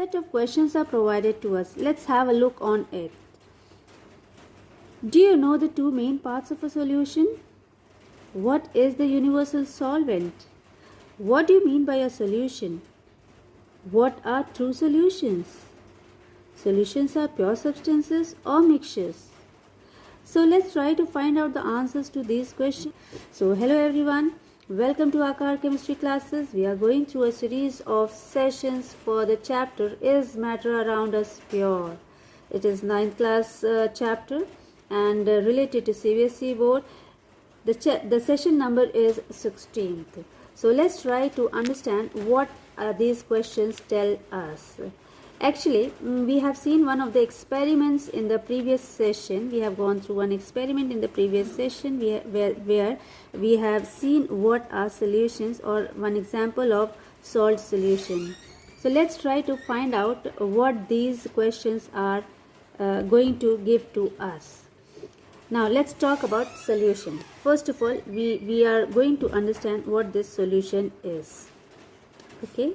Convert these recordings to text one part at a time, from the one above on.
set of questions are provided to us. Let's have a look on it. Do you know the two main parts of a solution? What is the universal solvent? What do you mean by a solution? What are true solutions? Solutions are pure substances or mixtures. So let's try to find out the answers to these questions. So hello everyone, welcome to Aakaar chemistry classes. We are going through a series of sessions for the chapter Is Matter Around Us Pure? It is 9th class chapter and related to CBSE board. The session number is 16th. So let's try to understand what these questions tell us. Actually, we have seen one of the experiments in the previous session. We have gone through one experiment in the previous session where we have seen what are solutions or one example of salt solution. So let's try to find out what these questions are going to give to us. Now let's talk about solution. First of all, we are going to understand what this solution is. Okay.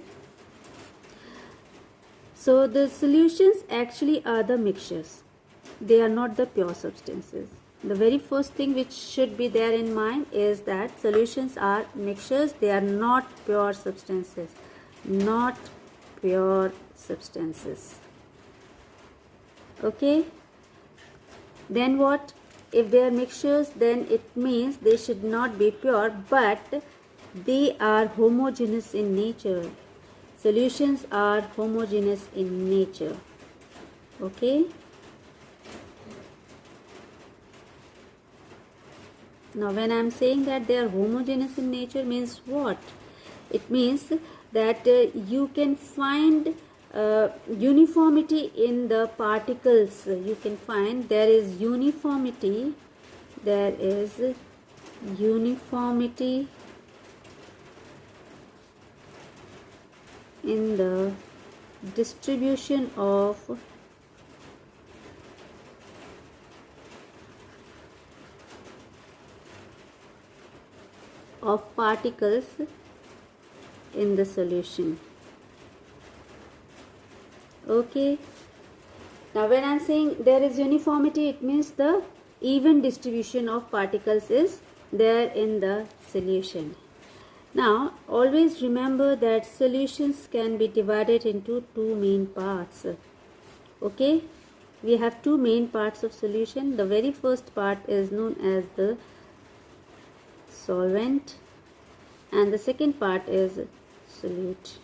So the solutions actually are the mixtures. They are not the pure substances. The very first thing which should be there in mind is that solutions are mixtures. They are not pure substances. Not pure substances. Okay. Then what? If they are mixtures, then it means they should not be pure, but they are homogeneous in nature. Solutions are homogeneous in nature. Okay. Now when I am saying that they are homogeneous in nature means what? It means that you can find uniformity in the particles. You can find there is uniformity. There is uniformity in the distribution of particles in the solution. Okay. Now when I am saying there is uniformity, it means the even distribution of particles is there in the solution. Now always remember that solutions can be divided into two main parts. Okay. We have two main parts of solution. The very first part is known as the solvent and the second part is solute.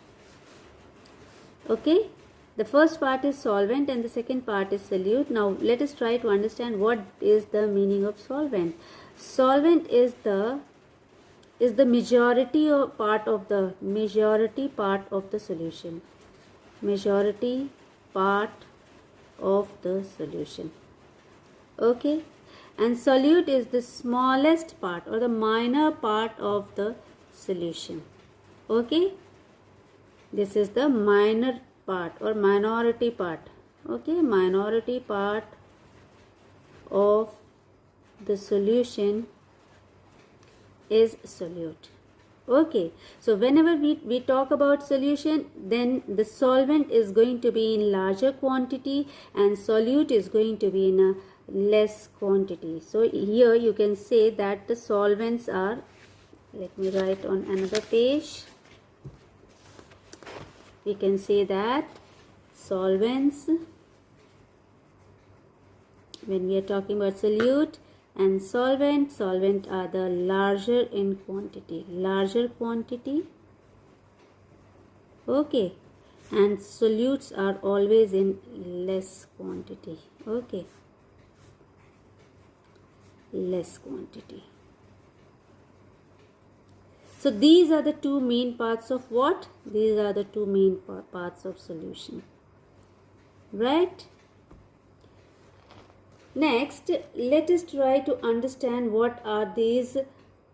Okay. The first part is solvent and the second part is solute. Now let us try to understand what is the meaning of solvent. Solvent is the majority part of the solution. Majority part of the solution. Okay. And solute is the smallest part or the minor part of the solution. Okay. This is the minor part or minority part. Okay, minority part of the solution is solute. Okay, so whenever we talk about solution, then the solvent is going to be in larger quantity and solute is going to be in a less quantity. So here you can say that the solvents are, let me write on another page. We can say that solvents, when we are talking about solute and solvent are the larger in quantity, okay, and solutes are always in less quantity, okay, less quantity. So these are the two main parts of what? These are the two main parts of solution. Right? Next, let us try to understand what are this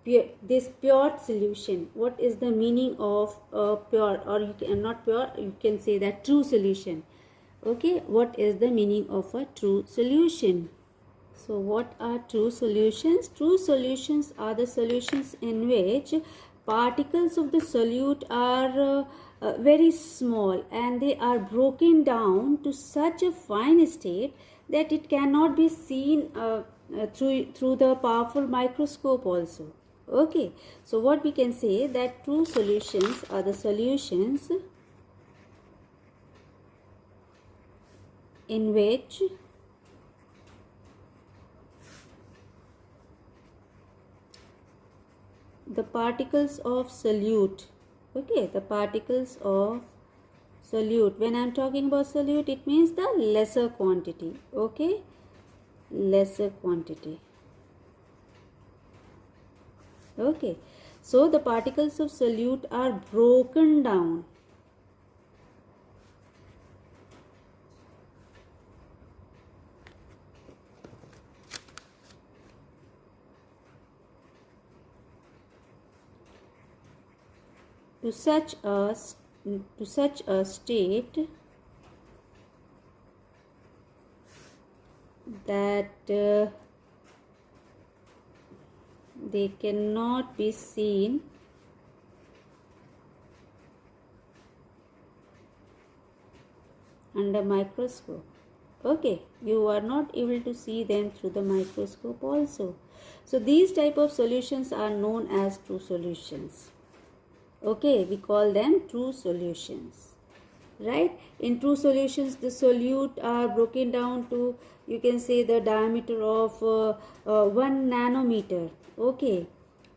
pure solution. What is the meaning of pure, or you can not pure, you can say that true solution. Okay, what is the meaning of a true solution? So what are true solutions? True solutions are the solutions in which particles of the solute are very small, and they are broken down to such a fine state that it cannot be seen through the powerful microscope also. Okay, so what we can say, that true solutions are the solutions in which the particles of solute, okay, the particles of solute, when I am talking about solute, it means the lesser quantity, okay, lesser quantity. Okay, so the particles of solute are broken down to such a state that they cannot be seen under microscope. Okay, you are not able to see them through the microscope also. So these type of solutions are known as true solutions. Okay, we call them true solutions, right? In true solutions, the solute are broken down to, you can say, the diameter of 1 nanometer. Okay,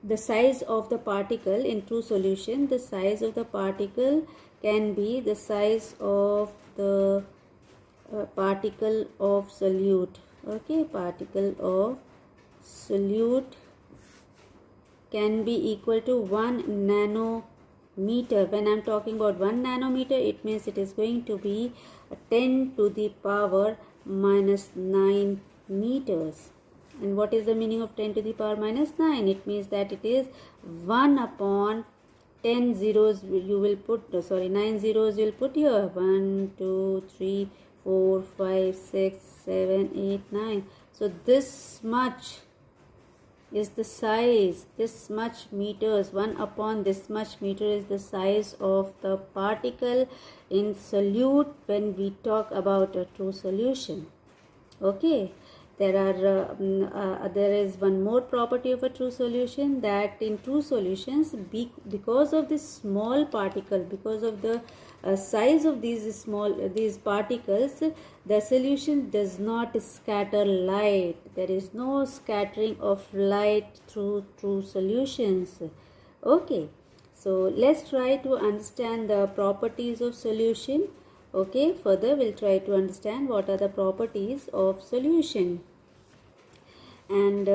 the size of the particle in true solution, the size of the particle can be the size of the particle of solute. Okay, particle of solute can be equal to 1 nanometer. When I am talking about 1 nanometer, it means it is going to be 10 to the power minus 9 meters. And what is the meaning of 10 to the power minus 9? It means that it is 1 upon 10 zeros you will put, 9 zeros you will put here. 1, 2, 3, 4, 5, 6, 7, 8, 9. So this much is the size, this much meters, 1 upon this much meter is the size of the particle in solute when we talk about a true solution. Okay, there is one more property of a true solution, that in true solutions, because of this small particle, because of the size of these particles, the solution does not scatter light. There is no scattering of light through true solutions. Okay, so let's try to understand the properties of solution. Okay, further we'll try to understand what are the properties of solution. And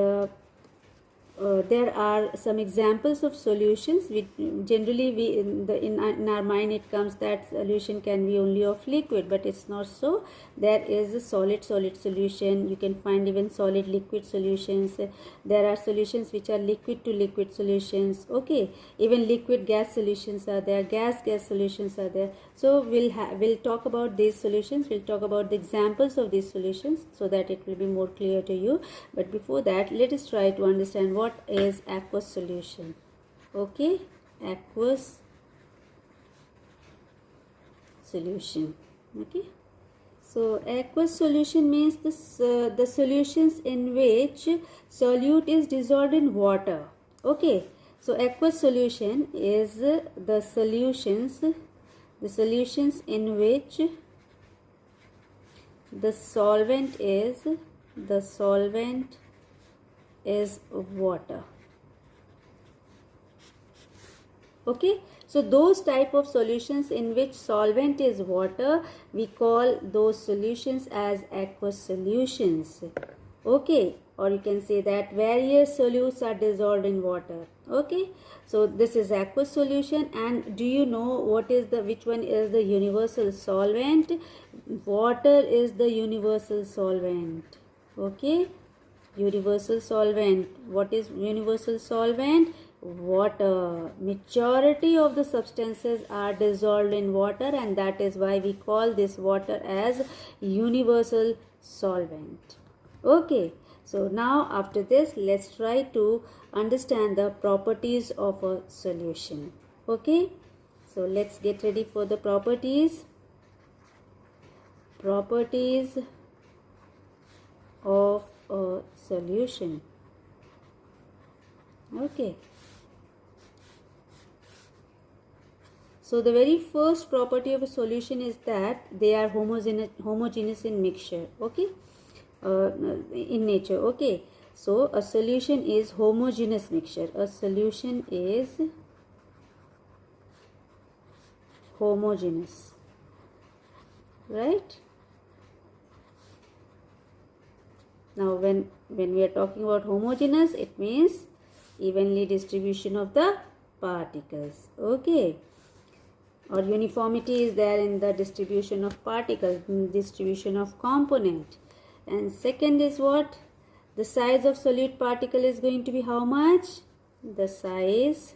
there are some examples of solutions. We generally in our mind it comes that solution can be only of liquid, but it's not so. There is a solid solution. You can find even solid liquid solutions. There are solutions which are liquid to liquid solutions. Okay, even liquid gas solutions are there, gas solutions are there. So we'll talk about these solutions. We'll talk about the examples of these solutions so that it will be more clear to you. But before that, let us try to understand what is aqueous solution. Okay, aqueous solution. Okay, so aqueous solution means the solutions in which solute is dissolved in water. Okay, so aqueous solution is the solutions in which the solvent is water. Okay, so those type of solutions in which solvent is water, we call those solutions as aqueous solutions. Okay, or you can say that various solutes are dissolved in water. Okay, so this is aqueous solution. And do you know which one is the universal solvent? Water is the universal solvent. Okay, universal solvent. What is universal solvent? Water. Majority of the substances are dissolved in water, and that is why we call this water as universal solvent. Okay, so now after this, let's try to understand the properties of a solution. Okay, So let's get ready for the properties. Properties of a solution. Okay. So the very first property of a solution is that they are homogeneous in mixture. Okay. In nature. Okay. So a solution is homogeneous mixture. A solution is homogeneous. Right. Now when we are talking about homogeneous, it means evenly distribution of the particles. Okay. Or uniformity is there in the distribution of particles, distribution of component. And second is what? The size of solute particle is going to be how much? The size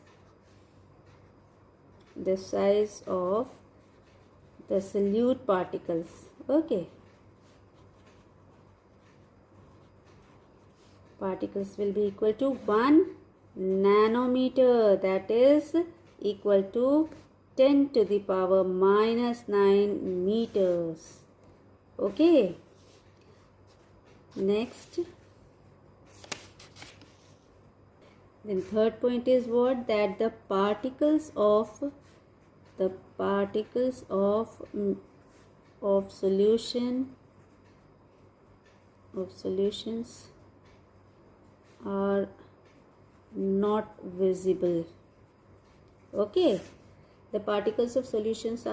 of the solute particles. Okay. Particles will be equal to 1 nanometer, that is equal to 10 to the power minus 9 meters. Okay. Next. Then third point is what? That the particles of solutions are not visible. Okay. The particles of solutions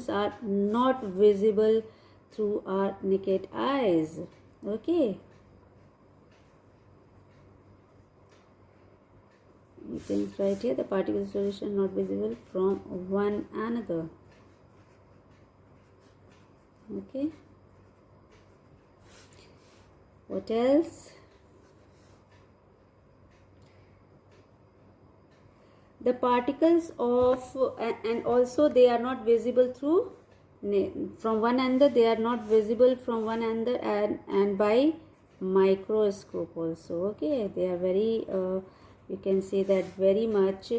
are not visible through our naked eyes. Okay. You can write here the particles of solution not visible from one another. Okay. What else? The particles of and also they are not visible through from one another. They are not visible from one another and by microscope also. Okay, they are very you can say that very much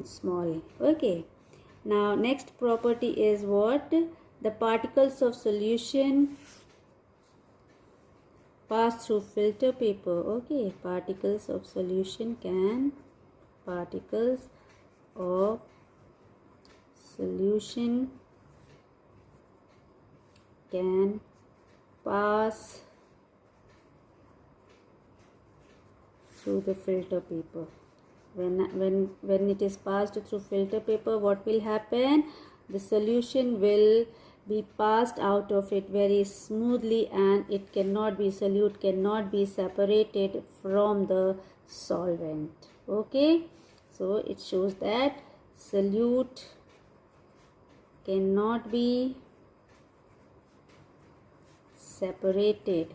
small. Okay. Now next property is what? The particles of solution pass through filter paper. Okay, particles of solution can pass through the filter paper. When it is passed through filter paper, what will happen? The solution will be passed out of it very smoothly, and solute cannot be separated from the solvent. Okay, so it shows that solute cannot be separated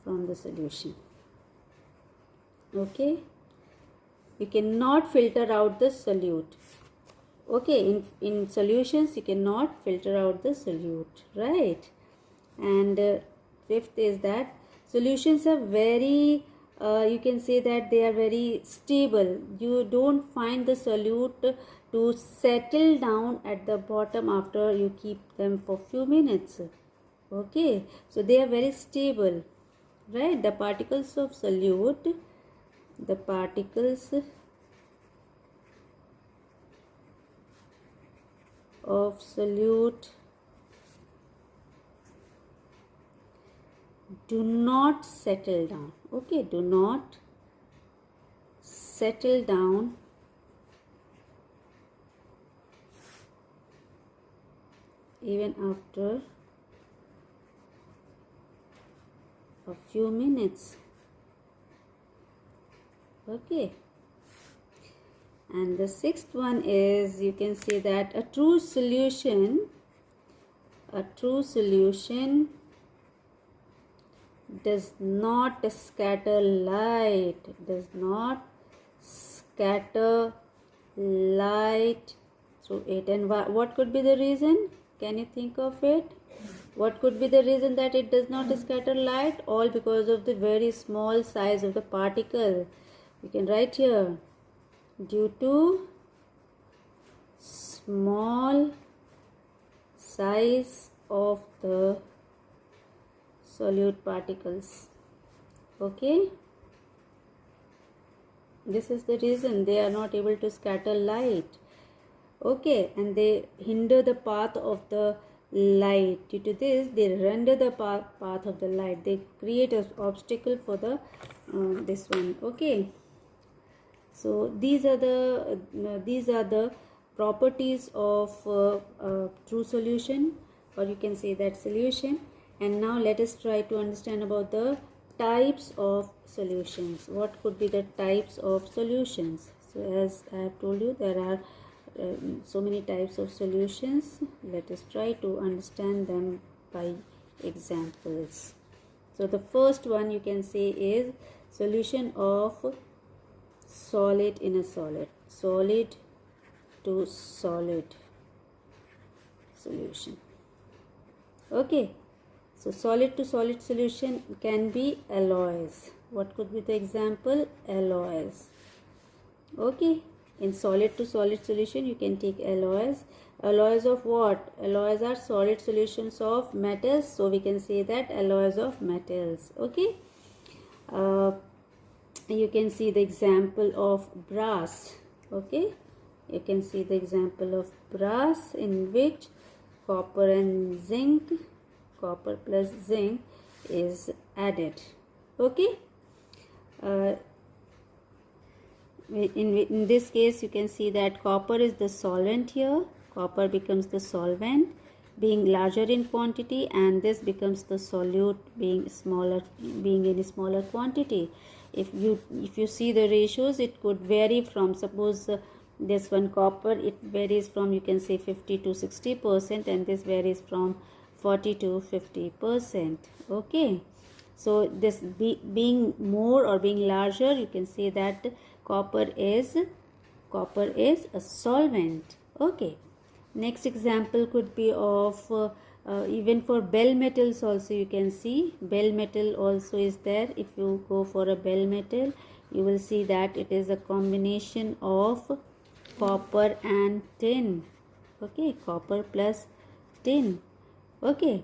from the solution. Okay, you cannot filter out the solute. Okay, in solutions you cannot filter out the solute, right? And fifth is that solutions are very you can say that they are very stable. You don't find the solute to settle down at the bottom after you keep them for few minutes. Okay, so they are very stable, right? The particles of solute, do not settle down. Okay, do not settle down even after a few minutes. Okay. And the sixth one is, you can say that a true solution does not scatter light, through it. And what could be the reason? Can you think of it? What could be the reason that it does not scatter light? All because of the very small size of the particle. You can write here, due to small size of the solute particles. Okay, this is the reason they are not able to scatter light. Okay, and they hinder the path of the light. Due to this, they render the path of the light. They create an obstacle for the this one. Okay, so these are the properties of true solution, or you can say that solution. And now let us try to understand about the types of solutions. What could be the types of solutions? So as I have told you, there are so many types of solutions. Let us try to understand them by examples. So the first one you can say is solution of solid in a solid, solid to solid solution. Okay, so solid to solid solution can be alloys. What could be the example? Alloys. Okay, in solid to solid solution you can take alloys. Alloys of what? Alloys are solid solutions of metals, so we can say that alloys of metals. Okay, you can see the example of brass. Okay, you can see the example of brass, in which copper and zinc, copper plus zinc is added. Okay, in this case you can see that copper is the solvent here. Copper becomes the solvent being larger in quantity, and this becomes the solute being smaller, being in a smaller quantity. If you see the ratios, it could vary from, suppose this one copper, it varies from, you can say, 50 to 60%, and this varies from 40 to 50%. Okay, so this being more or being larger, you can say that copper is a solvent. Okay, next example could be of even for bell metals also. You can see bell metal also is there. If you go for a bell metal, you will see that it is a combination of copper and tin. Okay, copper plus tin. Okay,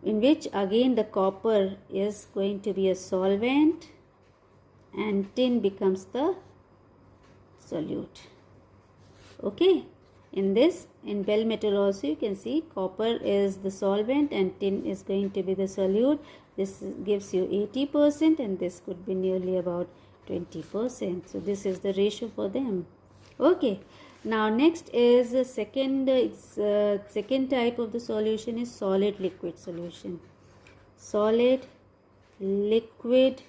in which again the copper is going to be a solvent and tin becomes the solute. Okay, in bell metal also you can see copper is the solvent and tin is going to be the solute. This gives you 80%, and this could be nearly about 20%. So this is the ratio for them. Okay, now next is the second type of the solution is solid liquid solution. Solid liquid,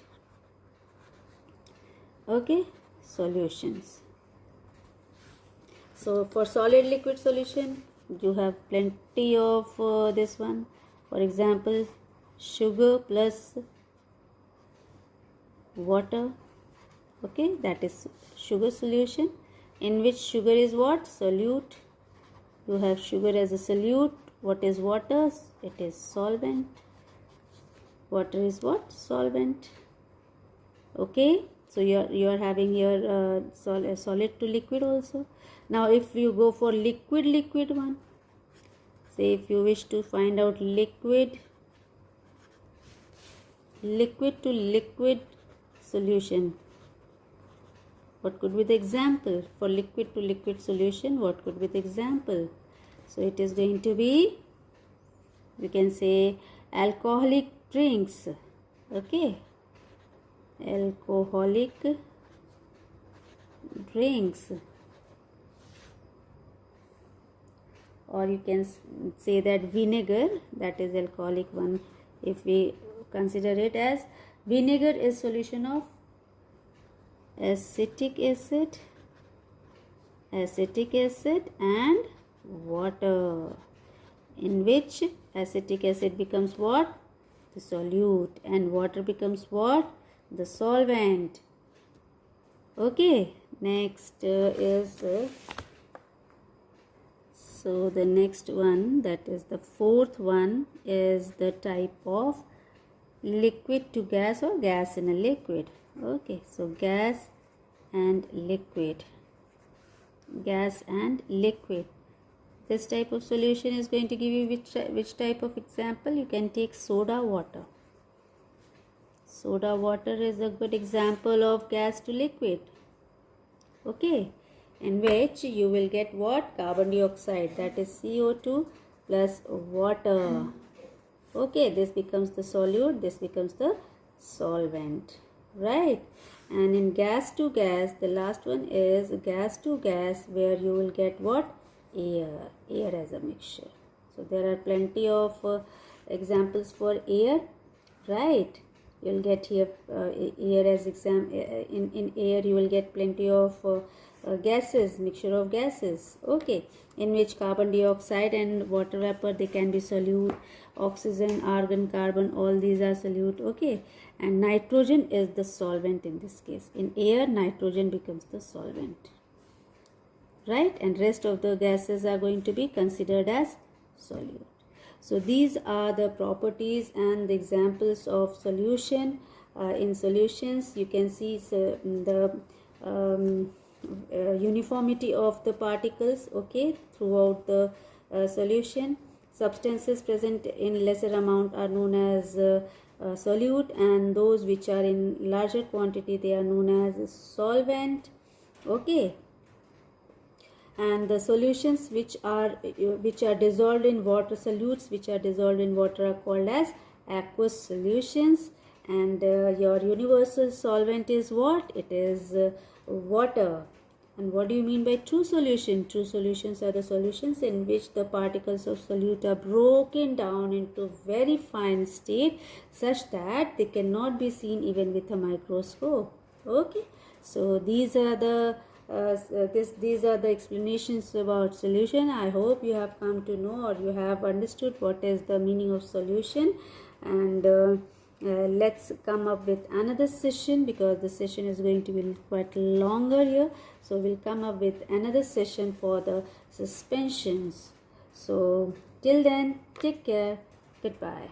okay, solutions. So for solid liquid solution you have plenty of this one. For example, sugar plus water. Okay, that is sugar solution, in which sugar is what? Solute. You have sugar as a solute. What is water? It is solvent. Water is what? Solvent. Okay, so you are having here solid to liquid also. Now if you go for liquid one, say if you wish to find out liquid to liquid solution, what could be the example? For liquid to liquid solution, what could be the example? So it is going to be, you can say, alcoholic drinks. Okay, alcoholic drinks, or you can say that vinegar, that is alcoholic one. If we consider it as vinegar is solution of acetic acid and water, in which acetic acid becomes what? The solute, and water becomes what? The solvent. Okay, next is So the next one, that is the fourth one, is the type of liquid to gas or gas in a liquid. Okay, so gas and liquid. Gas and liquid. This type of solution is going to give you which type of example? You can take soda water. Soda water is a good example of gas to liquid. Okay, in which you will get what? Carbon dioxide, that is CO2 plus water. Okay, this becomes the solute, this becomes the solvent, right? And in gas to gas, the last one is gas to gas, where you will get what? Air as a mixture. So there are plenty of examples for air, right? You'll get here air as in air you will get plenty of gases, mixture of gases, okay, in which carbon dioxide and water vapor, they can be solute. Oxygen, argon, carbon, all these are solute, okay, and nitrogen is the solvent in this case. In air, nitrogen becomes the solvent, right, and rest of the gases are going to be considered as solute. So these are the properties and the examples of solution. In solutions, you can see the uniformity of the particles, okay, throughout the solution. Substances present in lesser amount are known as solute, and those which are in larger quantity, they are known as solvent, okay. And the solutions which are dissolved in water, solutes which are dissolved in water, are called as aqueous solutions. And your universal solvent is what? It is water. And what do you mean by true solution? True solutions are the solutions in which the particles of solute are broken down into very fine state, such that they cannot be seen even with a microscope, okay. So these are the these are the explanations about solution. I hope you have come to know, or you have understood what is the meaning of solution. And let's come up with another session, because the session is going to be quite longer here. So we'll come up with another session for the suspensions. So till then, take care. Goodbye.